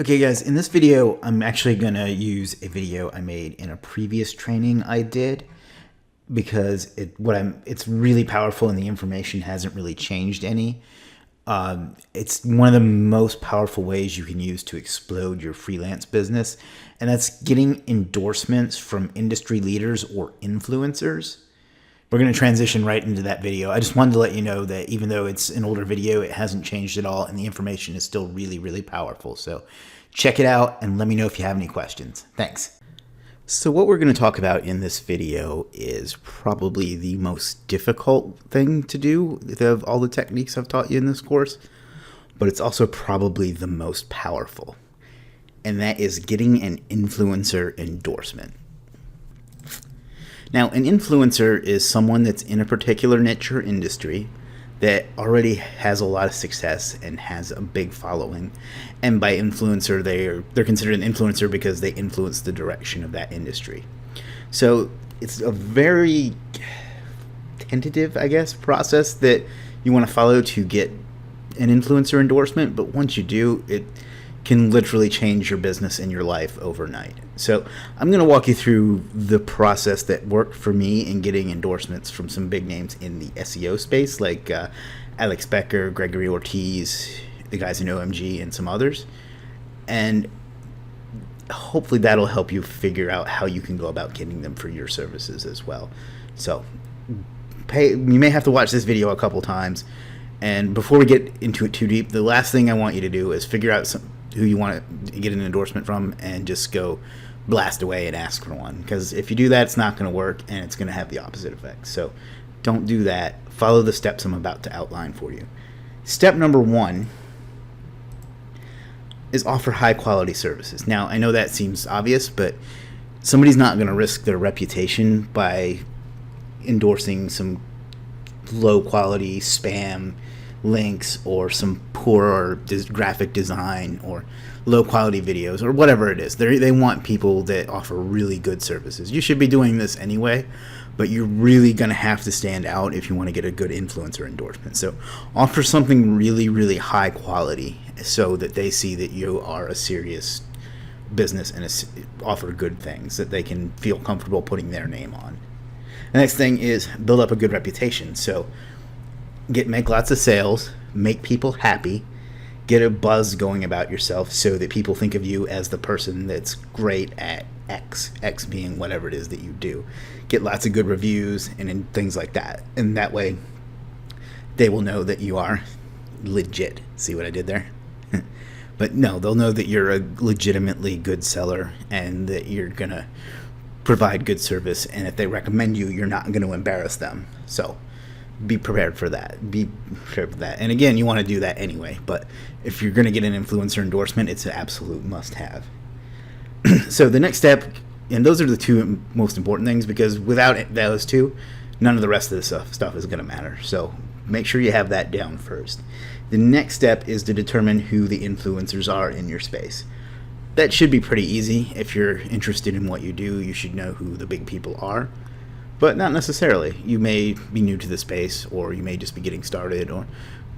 Okay guys, in this video, I'm actually going to use a video I made in a previous training I did because it's really powerful and the information hasn't really changed any. It's one of the most powerful ways you can use to explode your freelance business, and that's getting endorsements from industry leaders or influencers. We're going to transition right into that video. I just wanted to let you know that even though it's an older video, it hasn't changed at all, and the information is still really, really powerful. So check it out and let me know if you have any questions. Thanks. So what we're going to talk about in this video is probably the most difficult thing to do of all the techniques I've taught you in this course, but it's also probably the most powerful, and that is getting an influencer endorsement. Now, an influencer is someone that's in a particular niche or industry that already has a lot of success and has a big following. And by influencer, they're considered an influencer because they influence the direction of that industry. So it's a very tentative, I guess, process that you want to follow to get an influencer endorsement. But once you do, it can literally change your business and your life overnight. So I'm going to walk you through the process that worked for me in getting endorsements from some big names in the SEO space, like Alex Becker, Gregory Ortiz, the guys in OMG, and some others. And hopefully that'll help you figure out how you can go about getting them for your services as well. So you may have to watch this video a couple times. And before we get into it too deep, the last thing I want you to do is figure out who you want to get an endorsement from and just go blast away and ask for one. Because if you do that, it's not going to work and it's going to have the opposite effect. So don't do that. Follow the steps I'm about to outline for you. Step number 1 is offer high quality services. Now, I know that seems obvious, but somebody's not going to risk their reputation by endorsing some low quality spam links or some poor graphic design or low quality videos or whatever it is. They want people that offer really good services. You should be doing this anyway, but you're really going to have to stand out if you want to get a good influencer endorsement. So offer something really, really high quality so that they see that you are a serious business and offer good things that they can feel comfortable putting their name on. The next thing is build up a good reputation. So make lots of sales, make people happy, get a buzz going about yourself so that people think of you as the person that's great at X being whatever it is that you do. Get lots of good reviews and things like that. And that way they will know that you are legit. See what I did there? But no, they'll know that you're a legitimately good seller and that you're going to provide good service, and if they recommend you, you're not going to embarrass them. So be prepared for that. And again, you want to do that anyway, but if you're going to get an influencer endorsement, it's an absolute must-have. So the next step, and those are the two most important things, because without those two, none of the rest of the stuff is going to matter. So make sure you have that down first. The next step is to determine who the influencers are in your space. That should be pretty easy. If you're interested in what you do, you should know who the big people are, but not necessarily. You may be new to the space, or you may just be getting started, or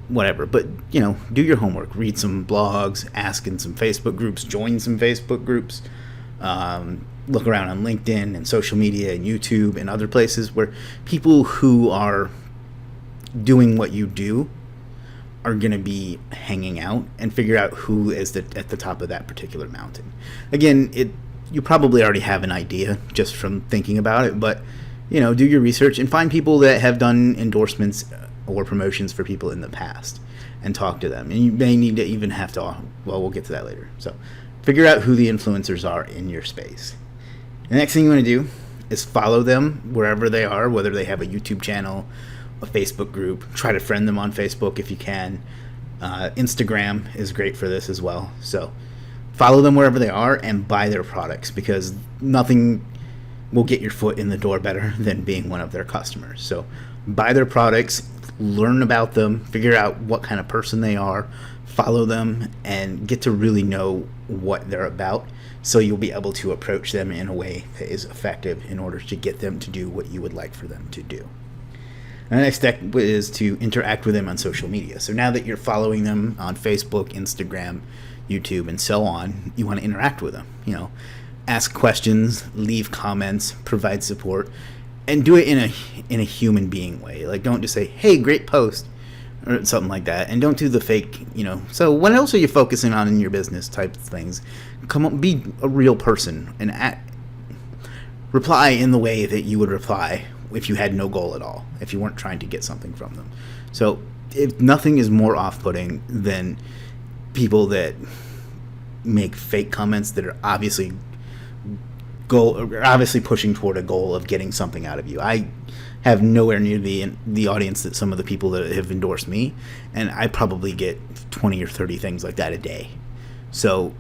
whatever. But, do your homework. Read some blogs, ask in some Facebook groups, join some Facebook groups, look around on LinkedIn and social media and YouTube and other places where people who are doing what you do are going to be hanging out, and figure out who is at the top of that particular mountain. Again, you probably already have an idea just from thinking about it, but do your research and find people that have done endorsements or promotions for people in the past and talk to them. And you may need to even have to, we'll get to that later. So figure out who the influencers are in your space. The next thing you want to do is follow them wherever they are, whether they have a YouTube channel, a Facebook group. Try to friend them on Facebook if you can. Instagram is great for this as well. So follow them wherever they are and buy their products, because nothing will get your foot in the door better than being one of their customers. So buy their products, learn about them, figure out what kind of person they are, follow them, and get to really know what they're about, so you'll be able to approach them in a way that is effective in order to get them to do what you would like for them to do. And the next step is to interact with them on social media. So now that you're following them on Facebook, Instagram, YouTube, and so on, you want to interact with them. Ask questions, leave comments, provide support, and do it in a human being way. Like, don't just say, "Hey, great post," or something like that, and don't do the fake. So what else are you focusing on in your business type of things? Come up, be a real person, and reply in the way that you would reply if you had no goal at all, if you weren't trying to get something from them. So if nothing is more off-putting than people that make fake comments that are obviously pushing toward a goal of getting something out of you. I have nowhere near the audience that some of the people that have endorsed me, and I probably get 20 or 30 things like that a day. So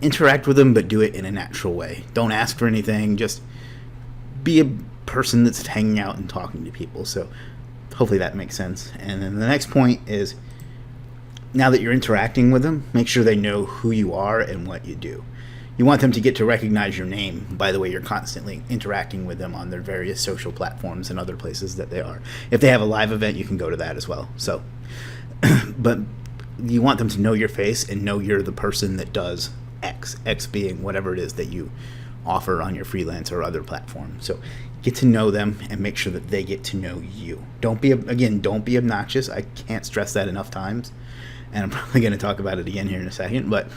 interact with them, but do it in a natural way. Don't ask for anything. Just be a person that's hanging out and talking to people. So hopefully that makes sense. And then the next point is, now that you're interacting with them, make sure they know who you are and what you do. You want them to get to recognize your name by the way you're constantly interacting with them on their various social platforms and other places that they are. If they have a live event, you can go to that as well. So, but you want them to know your face and know you're the person that does X being whatever it is that you offer on your freelance or other platform. So get to know them and make sure that they get to know you. Don't be obnoxious. I can't stress that enough times, and I'm probably going to talk about it again here in a second, but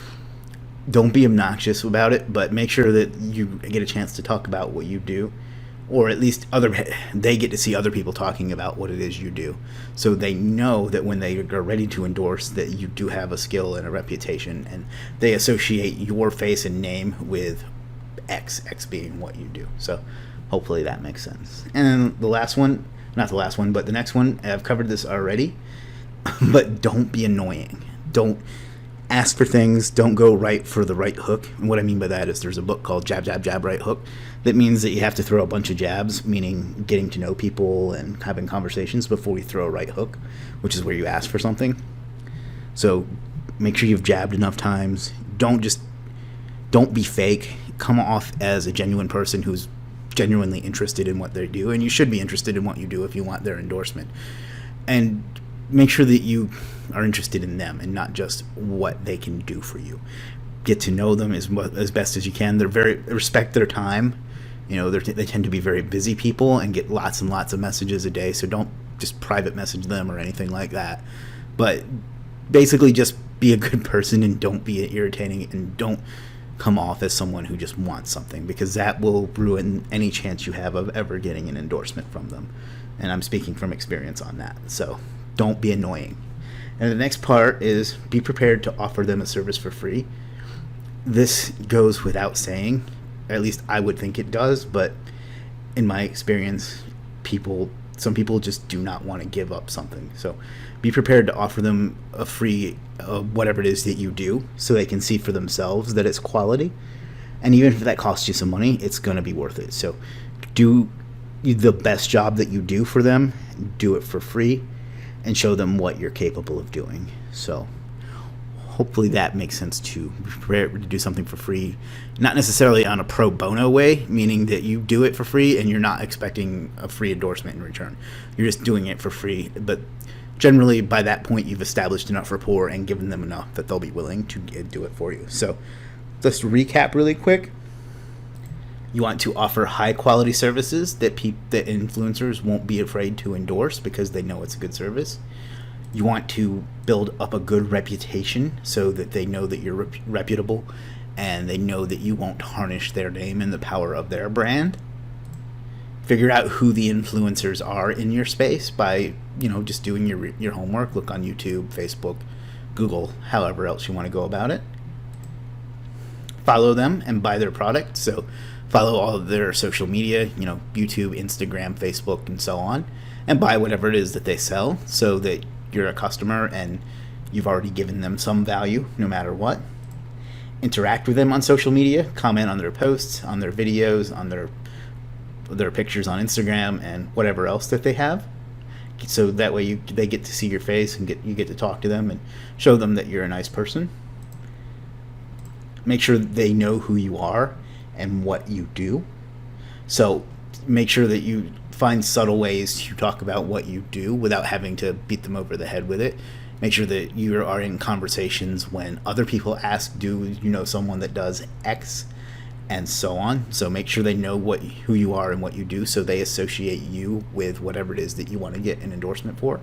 don't be obnoxious about it, but make sure that you get a chance to talk about what you do, or at least they get to see other people talking about what it is you do, so they know that when they are ready to endorse that you do have a skill and a reputation, and they associate your face and name with X being what you do. So hopefully that makes sense. And then the last one, not the last one, but the next one, I've covered this already, but don't be annoying. Don't ask for things. Don't go right for the right hook. And what I mean by that is there's a book called Jab, Jab, Jab, Right Hook. That means that you have to throw a bunch of jabs, meaning getting to know people and having conversations before you throw a right hook, which is where you ask for something. So make sure you've jabbed enough times. Don't be fake. Come off as a genuine person who's genuinely interested in what they do, and you should be interested in what you do if you want their endorsement. And make sure that you are interested in them and not just what they can do for you. Get to know them as best as you can. Respect their time. They tend to be very busy people and get lots and lots of messages a day, so don't just private message them or anything like that. But basically just be a good person and don't be irritating, and don't come off as someone who just wants something, because that will ruin any chance you have of ever getting an endorsement from them. And I'm speaking from experience on that. So don't be annoying. And the next part is be prepared to offer them a service for free. This goes without saying. At least I would think it does, but in my experience, some people just do not want to give up something. So be prepared to offer them a free whatever it is that you do, so they can see for themselves that it's quality. And even if that costs you some money, it's going to be worth it. So do the best job that you do for them, do it for free, and show them what you're capable of doing. So hopefully that makes sense too. Be prepared to do something for free, not necessarily on a pro bono way, meaning that you do it for free and you're not expecting a free endorsement in return. You're just doing it for free, but generally by that point you've established enough rapport and given them enough that they'll be willing to do it for you. So let's recap really quick. You want to offer high quality services that influencers won't be afraid to endorse because they know it's a good service. You want to build up a good reputation so that they know that you're reputable and they know that you won't tarnish their name and the power of their brand. Figure out who the influencers are in your space by, just doing your homework. Look on YouTube, Facebook, Google, however else you want to go about it. Follow them and buy their product. So follow all of their social media, YouTube, Instagram, Facebook, and so on, and buy whatever it is that they sell, so that you're a customer and you've already given them some value no matter what. Interact with them on social media, comment on their posts, on their videos, on their pictures on Instagram, and whatever else that they have. So that way they get to see your face and you get to talk to them and show them that you're a nice person. Make sure they know who you are and what you do. So make sure that you find subtle ways to talk about what you do without having to beat them over the head with it. Make sure that you are in conversations when other people ask, do you know someone that does X, and so on. So make sure they know who you are and what you do, so they associate you with whatever it is that you want to get an endorsement for.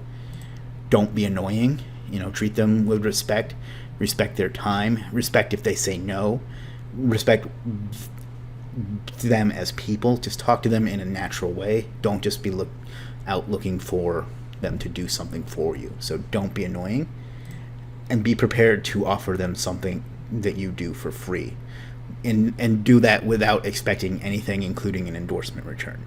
Don't be annoying. Treat them with respect. Respect their time. Respect if they say no. Respect them as people. Just talk to them in a natural way. Don't just be out looking for them to do something for you. So don't be annoying, and be prepared to offer them something that you do for free, and do that without expecting anything, including an endorsement return.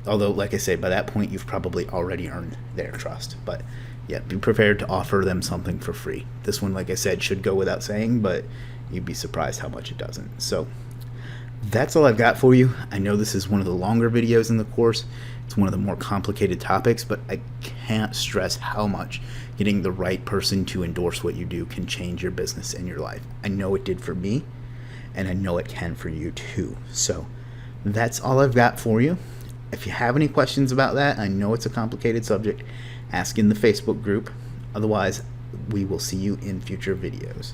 Although, like I say, by that point you've probably already earned their trust. But yeah, be prepared to offer them something for free. This one, like I said, should go without saying, but you'd be surprised how much it doesn't. So that's all I've got for you. I know this is one of the longer videos in the course. It's one of the more complicated topics, but I can't stress how much getting the right person to endorse what you do can change your business and your life. I know it did for me, and I know it can for you too. So that's all I've got for you. If you have any questions about that, I know it's a complicated subject, ask in the Facebook group. Otherwise, we will see you in future videos.